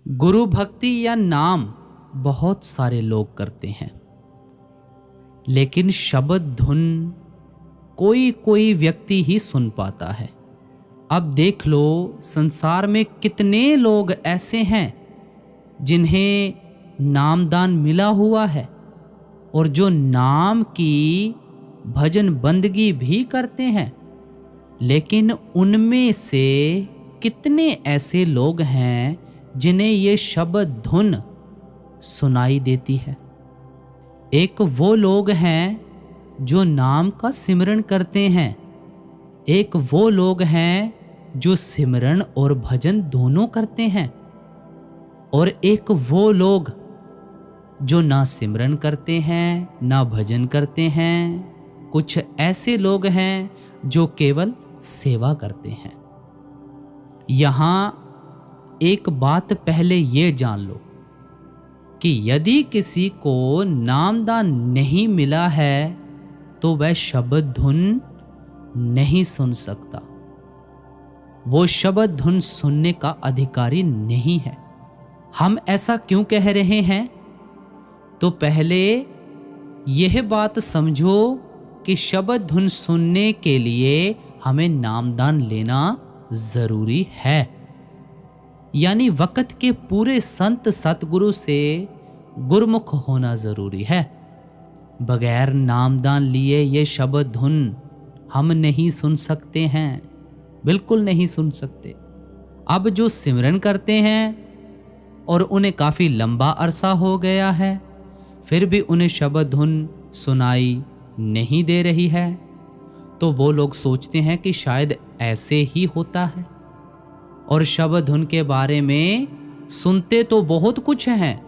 गुरु भक्ति या नाम बहुत सारे लोग करते हैं, लेकिन शब्द धुन कोई कोई व्यक्ति ही सुन पाता है। अब देख लो, संसार में कितने लोग ऐसे हैं जिन्हें नामदान मिला हुआ है और जो नाम की भजन बंदगी भी करते हैं, लेकिन उनमें से कितने ऐसे लोग हैं जिन्हें ये शब्द धुन सुनाई देती है। एक वो लोग हैं जो नाम का सिमरन करते हैं, एक वो लोग हैं जो सिमरन और भजन दोनों करते हैं, और एक वो लोग जो ना सिमरन करते हैं ना भजन करते हैं। कुछ ऐसे लोग हैं जो केवल सेवा करते हैं। यहाँ एक बात पहले ये जान लो कि यदि किसी को नामदान नहीं मिला है तो वह शब्द धुन नहीं सुन सकता, वो शब्द धुन सुनने का अधिकारी नहीं है। हम ऐसा क्यों कह रहे हैं? तो पहले यह बात समझो कि शब्द धुन सुनने के लिए हमें नामदान लेना जरूरी है, यानी वक्त के पूरे संत सतगुरु से गुरमुख होना जरूरी है। बगैर नामदान लिए ये शब्द धुन हम नहीं सुन सकते हैं, बिल्कुल नहीं सुन सकते। अब जो सिमरन करते हैं और उन्हें काफ़ी लंबा अरसा हो गया है, फिर भी उन्हें शब्द धुन सुनाई नहीं दे रही है, तो वो लोग सोचते हैं कि शायद ऐसे ही होता है। और शब्द धुन के बारे में सुनते तो बहुत कुछ हैं,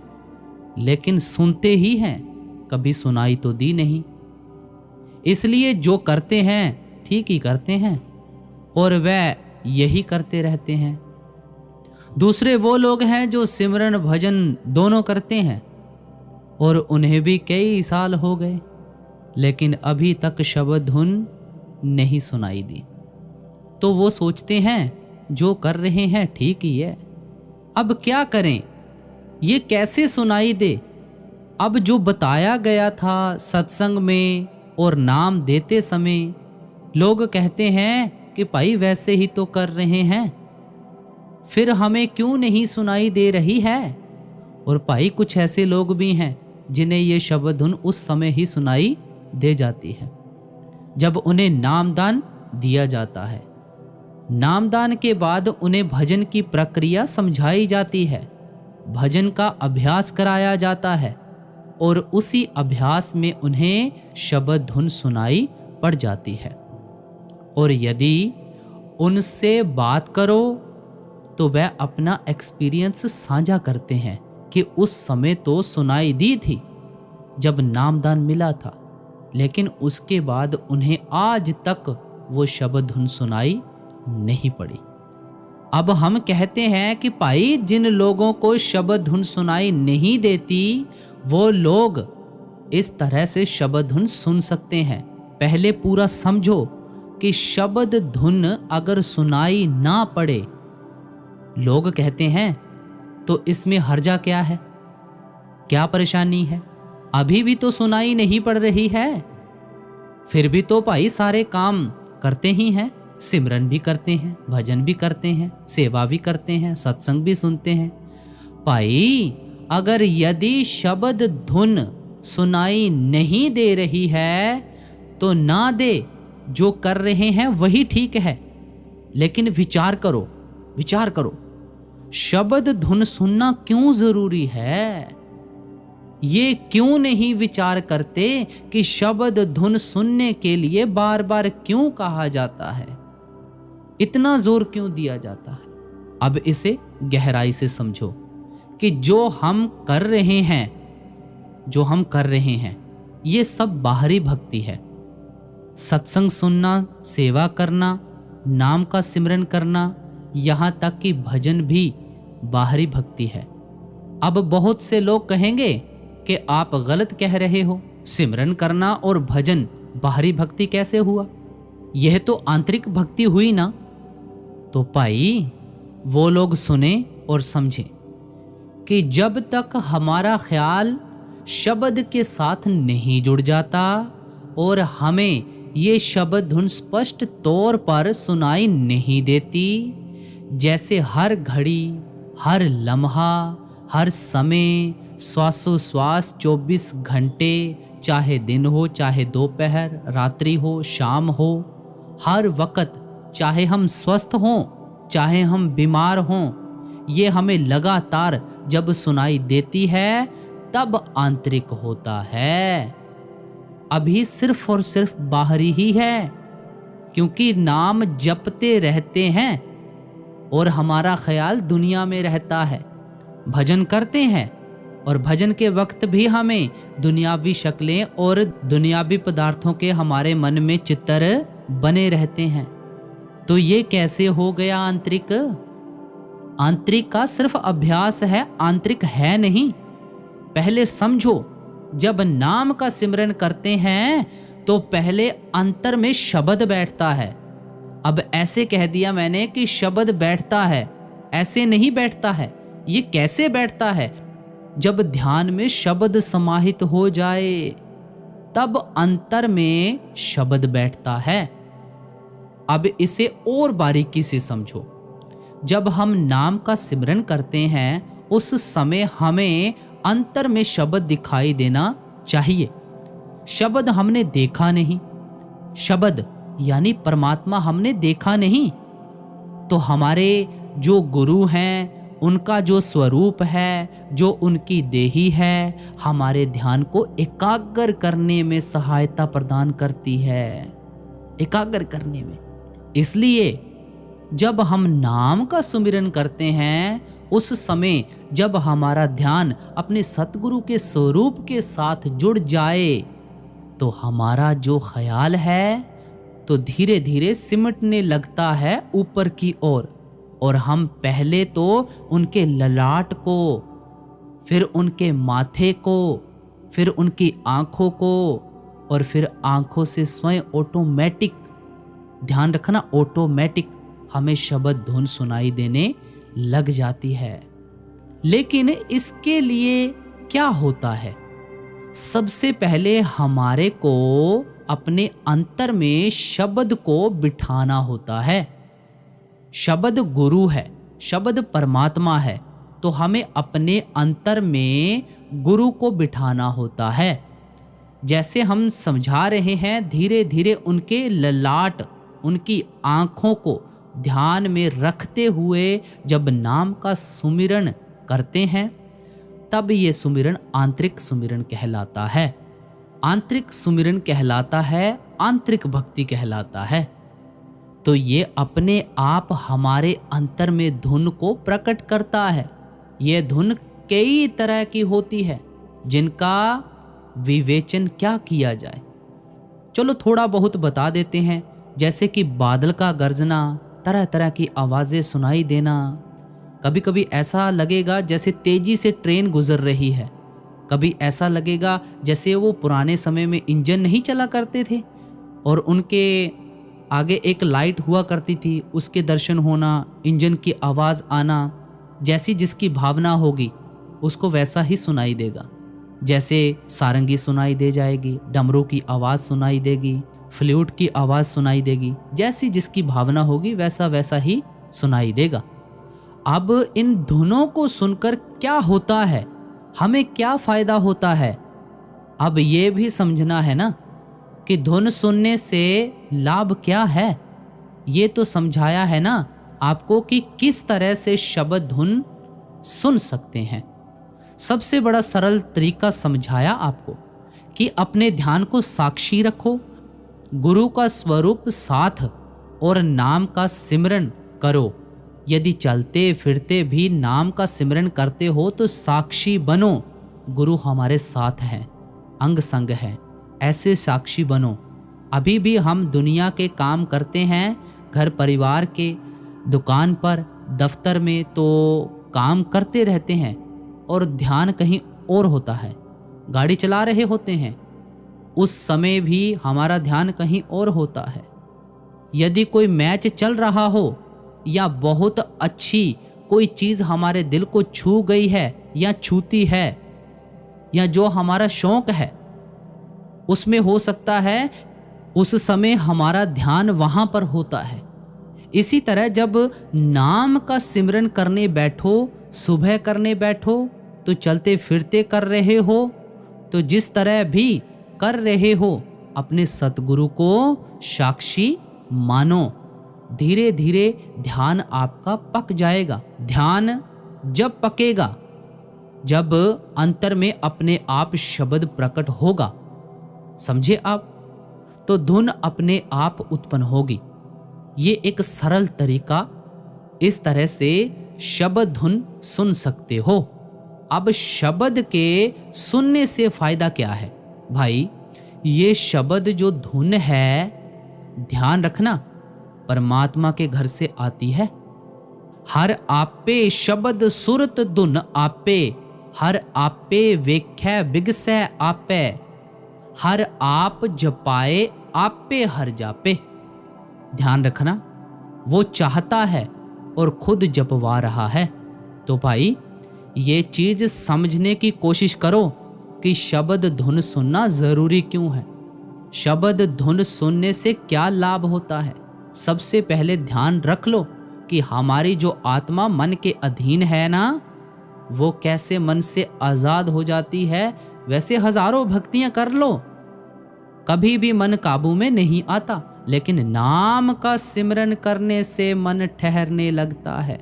लेकिन सुनते ही हैं, कभी सुनाई तो दी नहीं। इसलिए जो करते हैं ठीक ही करते हैं और वह यही करते रहते हैं। दूसरे वो लोग हैं जो सिमरन भजन दोनों करते हैं और उन्हें भी कई साल हो गए, लेकिन अभी तक शब्द धुन नहीं सुनाई दी। तो वो सोचते हैं जो कर रहे हैं ठीक ही है, अब क्या करें, ये कैसे सुनाई दे। अब जो बताया गया था सत्संग में और नाम देते समय, लोग कहते हैं कि भाई वैसे ही तो कर रहे हैं, फिर हमें क्यों नहीं सुनाई दे रही है। और भाई कुछ ऐसे लोग भी हैं जिन्हें ये शब्द धुन उस समय ही सुनाई दे जाती है जब उन्हें नामदान दिया जाता है। नामदान के बाद उन्हें भजन की प्रक्रिया समझाई जाती है, भजन का अभ्यास कराया जाता है और उसी अभ्यास में उन्हें शब्द धुन सुनाई पड़ जाती है। और यदि उनसे बात करो तो वह अपना एक्सपीरियंस साझा करते हैं कि उस समय तो सुनाई दी थी जब नामदान मिला था, लेकिन उसके बाद उन्हें आज तक वो शब्द धुन सुनाई नहीं पड़ी। अब हम कहते हैं कि भाई जिन लोगों को शब्द धुन सुनाई नहीं देती वो लोग इस तरह से शब्द धुन सुन सकते हैं। पहले पूरा समझो कि शब्द धुन अगर सुनाई ना पड़े, लोग कहते हैं तो इसमें हर्जा क्या है, क्या परेशानी है, अभी भी तो सुनाई नहीं पड़ रही है, फिर भी तो भाई सारे काम करते ही हैं, सिमरन भी करते हैं, भजन भी करते हैं, सेवा भी करते हैं, सत्संग भी सुनते हैं। भाई अगर यदि शब्द धुन सुनाई नहीं दे रही है तो ना दे, जो कर रहे हैं वही ठीक है, लेकिन विचार करो, विचार करो, शब्द धुन सुनना क्यों जरूरी है। ये क्यों नहीं विचार करते कि शब्द धुन सुनने के लिए बार बार क्यों कहा जाता है, इतना जोर क्यों दिया जाता है। अब इसे गहराई से समझो कि जो हम कर रहे हैं ये सब बाहरी भक्ति है। सत्संग सुनना, सेवा करना, नाम का सिमरन करना, यहाँ तक कि भजन भी बाहरी भक्ति है। अब बहुत से लोग कहेंगे कि आप गलत कह रहे हो, सिमरन करना और भजन बाहरी भक्ति कैसे हुआ, यह तो आंतरिक भक्ति हुई ना। तो भाई वो लोग सुने और समझें। कि जब तक हमारा ख्याल शब्द के साथ नहीं जुड़ जाता और हमें ये शब्द धुन स्पष्ट तौर पर सुनाई नहीं देती, जैसे हर घड़ी, हर लम्हा, हर समय, श्वासोश्वास 24 घंटे, चाहे दिन हो, चाहे दोपहर, रात्रि हो, शाम हो, हर वक्त, चाहे हम स्वस्थ हों, चाहे हम बीमार हों, ये हमें लगातार जब सुनाई देती है तब आंतरिक होता है। अभी सिर्फ और सिर्फ बाहरी ही है, क्योंकि नाम जपते रहते हैं और हमारा ख्याल दुनिया में रहता है। भजन करते हैं और भजन के वक्त भी हमें दुनियावी शक्लें और दुनियावी पदार्थों के हमारे मन में चित्र बने रहते हैं। तो ये कैसे हो गया आंतरिक? आंतरिक का सिर्फ अभ्यास है, आंतरिक है नहीं। पहले समझो, जब नाम का सिमरन करते हैं तो पहले अंतर में शब्द बैठता है। अब ऐसे कह दिया मैंने कि शब्द बैठता है, ऐसे नहीं बैठता है। ये कैसे बैठता है? जब ध्यान में शब्द समाहित हो जाए तब अंतर में शब्द बैठता है। अब इसे और बारीकी से समझो। जब हम नाम का सिमरन करते हैं उस समय हमें अंतर में शब्द दिखाई देना चाहिए। शब्द हमने देखा नहीं, शब्द यानी परमात्मा हमने देखा नहीं, तो हमारे जो गुरु हैं उनका जो स्वरूप है, जो उनकी देही है, हमारे ध्यान को एकाग्र करने में सहायता प्रदान करती है, एकाग्र करने में। इसलिए जब हम नाम का सुमिरन करते हैं उस समय जब हमारा ध्यान अपने सतगुरु के स्वरूप के साथ जुड़ जाए तो हमारा जो ख्याल है तो धीरे धीरे सिमटने लगता है ऊपर की ओर, और हम पहले तो उनके ललाट को, फिर उनके माथे को, फिर उनकी आंखों को, और फिर आंखों से स्वयं ऑटोमेटिक, ध्यान रखना ऑटोमेटिक, हमें शब्द धुन सुनाई देने लग जाती है। लेकिन इसके लिए क्या होता है? सबसे पहले हमारे को अपने अंतर में शब्द को बिठाना होता है। शब्द गुरु है, शब्द परमात्मा है, तो हमें अपने अंतर में गुरु को बिठाना होता है। जैसे हम समझा रहे हैं, धीरे धीरे उनके ललाट, उनकी आंखों को ध्यान में रखते हुए जब नाम का सुमिरन करते हैं तब ये सुमिरन आंतरिक सुमिरन कहलाता है। आंतरिक सुमिरन कहलाता है, आंतरिक भक्ति कहलाता है। तो ये अपने आप हमारे अंतर में धुन को प्रकट करता है। ये धुन कई तरह की होती है जिनका विवेचन क्या किया जाए। चलो थोड़ा बहुत बता देते हैं। जैसे कि बादल का गरजना, तरह तरह की आवाज़ें सुनाई देना। कभी कभी ऐसा लगेगा जैसे तेजी से ट्रेन गुजर रही है, कभी ऐसा लगेगा जैसे वो पुराने समय में इंजन नहीं चला करते थे और उनके आगे एक लाइट हुआ करती थी, उसके दर्शन होना, इंजन की आवाज़ आना। जैसी जिसकी भावना होगी उसको वैसा ही सुनाई देगा। जैसे सारंगी सुनाई दे जाएगी, डमरू की आवाज़ सुनाई देगी, फ्लूट की आवाज़ सुनाई देगी। जैसी जिसकी भावना होगी वैसा वैसा ही सुनाई देगा। अब इन धुनों को सुनकर क्या होता है, हमें क्या फ़ायदा होता है? अब ये भी समझना है ना कि धुन सुनने से लाभ क्या है। ये तो समझाया है ना आपको कि किस तरह से शब्द धुन सुन सकते हैं। सबसे बड़ा सरल तरीका समझाया आपको कि अपने ध्यान को साक्षी रखो, गुरु का स्वरूप साथ और नाम का सिमरन करो। यदि चलते फिरते भी नाम का सिमरन करते हो तो साक्षी बनो, गुरु हमारे साथ हैं, अंग संग है, ऐसे साक्षी बनो। अभी भी हम दुनिया के काम करते हैं, घर परिवार के, दुकान पर, दफ्तर में तो काम करते रहते हैं और ध्यान कहीं और होता है। गाड़ी चला रहे होते हैं, उस समय भी हमारा ध्यान कहीं और होता है। यदि कोई मैच चल रहा हो या बहुत अच्छी कोई चीज हमारे दिल को छू गई है या छूती है, या जो हमारा शौक है उसमें हो सकता है उस समय हमारा ध्यान वहां पर होता है। इसी तरह जब नाम का सिमरन करने बैठो, सुबह करने बैठो, तो चलते फिरते कर रहे हो, तो जिस तरह भी कर रहे हो अपने सतगुरु को साक्षी मानो। धीरे धीरे ध्यान आपका पक जाएगा। ध्यान जब पकेगा, जब अंतर में अपने आप शब्द प्रकट होगा, समझे आप, तो धुन अपने आप उत्पन्न होगी। ये एक सरल तरीका, इस तरह से शब्द धुन सुन सकते हो। अब शब्द के सुनने से फायदा क्या है भाई? ये शब्द जो धुन है, ध्यान रखना, परमात्मा के घर से आती है। हर आपे शब्द सुरत धुन आपे, हर आपे वेख्या बिगसै आपे, हर आप जपाए आपे हर जापे। ध्यान रखना, वो चाहता है और खुद जपवा रहा है। तो भाई ये चीज समझने की कोशिश करो कि शब्द धुन सुनना जरूरी क्यों है, शब्द धुन सुनने से क्या लाभ होता है। सबसे पहले ध्यान रख लो कि हमारी जो आत्मा मन के अधीन है ना, वो कैसे मन से आजाद हो जाती है। वैसे हजारों भक्तियां कर लो, कभी भी मन काबू में नहीं आता, लेकिन नाम का सिमरन करने से मन ठहरने लगता है।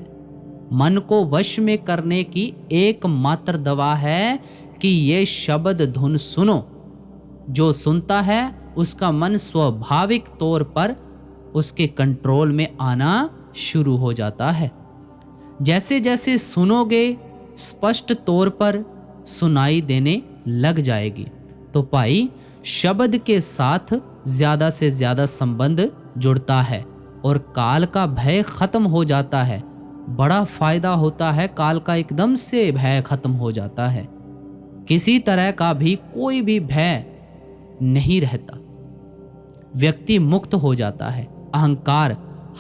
मन को वश में करने की एकमात्र दवा है कि ये शब्द धुन सुनो। जो सुनता है उसका मन स्वाभाविक तौर पर उसके कंट्रोल में आना शुरू हो जाता है। जैसे जैसे सुनोगे स्पष्ट तौर पर सुनाई देने लग जाएगी। तो भाई शब्द के साथ ज्यादा से ज्यादा संबंध जुड़ता है और काल का भय खत्म हो जाता है। बड़ा फायदा होता है, काल का एकदम से भय खत्म हो जाता है। किसी तरह का भी कोई भी भय नहीं रहता, व्यक्ति मुक्त हो जाता है। अहंकार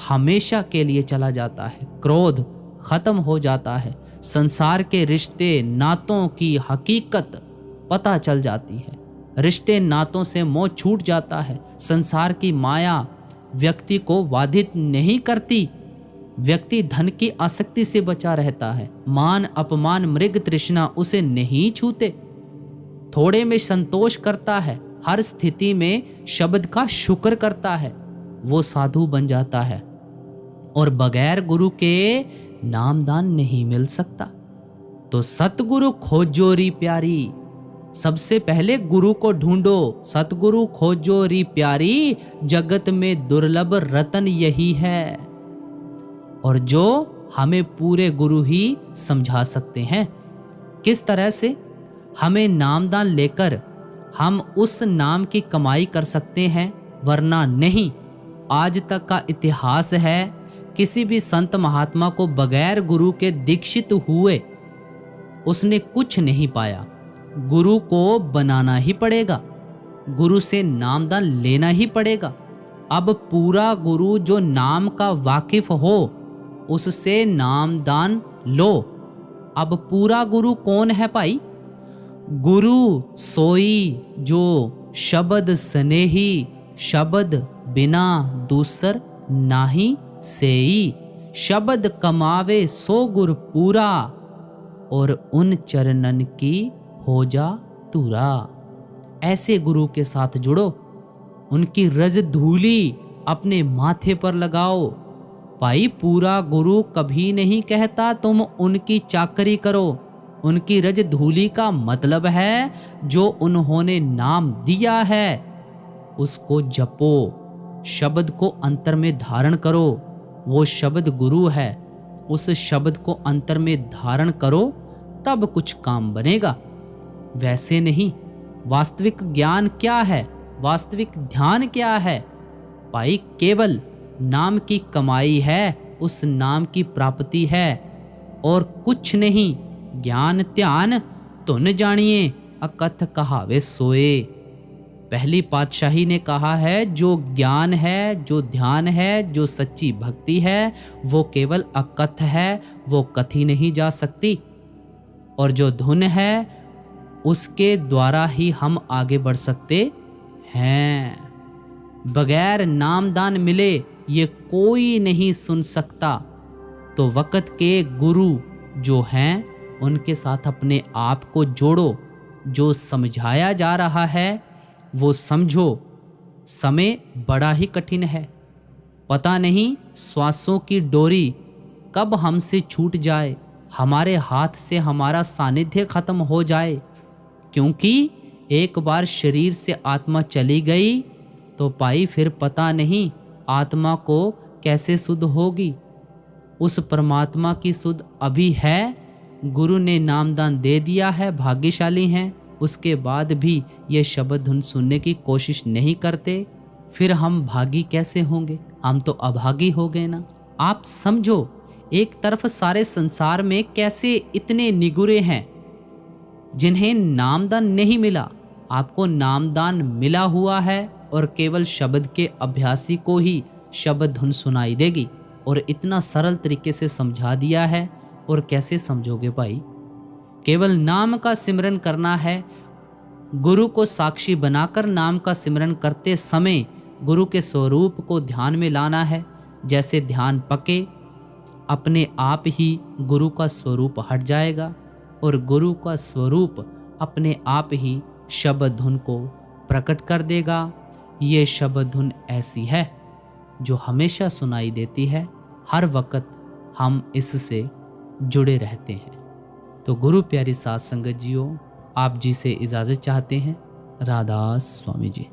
हमेशा के लिए चला जाता है, क्रोध खत्म हो जाता है, संसार के रिश्ते नातों की हकीकत पता चल जाती है, रिश्ते नातों से मोह छूट जाता है। संसार की माया व्यक्ति को बाधित नहीं करती, व्यक्ति धन की आसक्ति से बचा रहता है। मान अपमान मृग तृष्णा उसे नहीं छूते, थोड़े में संतोष करता है, हर स्थिति में शब्द का शुक्र करता है, वो साधु बन जाता है। और बगैर गुरु के नामदान नहीं मिल सकता। तो सतगुरु खोजो री प्यारी, सबसे पहले गुरु को ढूंढो। सतगुरु खोजो री प्यारी, जगत में दुर्लभ रतन यही है। और जो हमें पूरे गुरु ही समझा सकते हैं। किस तरह से? हमें नामदान लेकर हम उस नाम की कमाई कर सकते हैं, वरना नहीं। आज तक का इतिहास है, किसी भी संत महात्मा को बगैर गुरु के दीक्षित हुए उसने कुछ नहीं पाया। गुरु को बनाना ही पड़ेगा, गुरु से नामदान लेना ही पड़ेगा। अब पूरा गुरु जो नाम का वाकिफ हो उससे नामदान लो। अब पूरा गुरु कौन है भाई? गुरु सोई जो शब्द स्नेही, शब्द बिना दूसर नाही सेई, शब्द कमावे सो गुर पूरा, और उन चरणन की हो जा तूरा। ऐसे गुरु के साथ जुड़ो, उनकी रज धूली अपने माथे पर लगाओ। भाई पूरा गुरु कभी नहीं कहता तुम उनकी चाकरी करो। उनकी रज धूली का मतलब है जो उन्होंने नाम दिया है उसको जपो, शब्द को अंतर में धारण करो। वो शब्द गुरु है, उस शब्द को अंतर में धारण करो, तब कुछ काम बनेगा। वैसे नहीं। वास्तविक ज्ञान क्या है? वास्तविक ध्यान क्या है? भाई केवल नाम की कमाई है, उस नाम की प्राप्ति है और कुछ नहीं। ज्ञान ध्यान धुन जानिए, अकथ कहावे सोए। पहली पातशाही ने कहा है, जो ज्ञान है, जो ध्यान है, जो सच्ची भक्ति है, वो केवल अकथ है, वो कथी नहीं जा सकती। और जो धुन है, उसके द्वारा ही हम आगे बढ़ सकते हैं। बगैर नामदान मिले ये कोई नहीं सुन सकता। तो वक़्त के गुरु जो हैं, उनके साथ अपने आप को जोड़ो। जो समझाया जा रहा है वो समझो। समय बड़ा ही कठिन है, पता नहीं श्वासों की डोरी कब हमसे छूट जाए, हमारे हाथ से हमारा सानिध्य खत्म हो जाए। क्योंकि एक बार शरीर से आत्मा चली गई तो पाई फिर पता नहीं आत्मा को कैसे सुध होगी। उस परमात्मा की सुध अभी है, गुरु ने नामदान दे दिया है, भाग्यशाली हैं। उसके बाद भी ये शब्द धुन सुनने की कोशिश नहीं करते, फिर हम भागी कैसे होंगे? हम तो अभागी हो गए ना। आप समझो, एक तरफ सारे संसार में कैसे इतने निगुरे हैं जिन्हें नामदान नहीं मिला। आपको नामदान मिला हुआ है और केवल शब्द के अभ्यासी को ही शब्द धुन सुनाई देगी, और इतना सरल तरीके से समझा दिया है। और कैसे समझोगे भाई? केवल नाम का सिमरन करना है। गुरु को साक्षी बनाकर नाम का सिमरन करते समय गुरु के स्वरूप को ध्यान में लाना है। जैसे ध्यान पके, अपने आप ही गुरु का स्वरूप हट जाएगा और गुरु का स्वरूप अपने आप ही शब्द धुन को प्रकट कर देगा। ये शब्द धुन ऐसी है जो हमेशा सुनाई देती है, हर वक्त हम इससे जुड़े रहते हैं। तो गुरु प्यारी साध संगत जियो, आप जी से इजाज़त चाहते हैं। राधा स्वामी जी।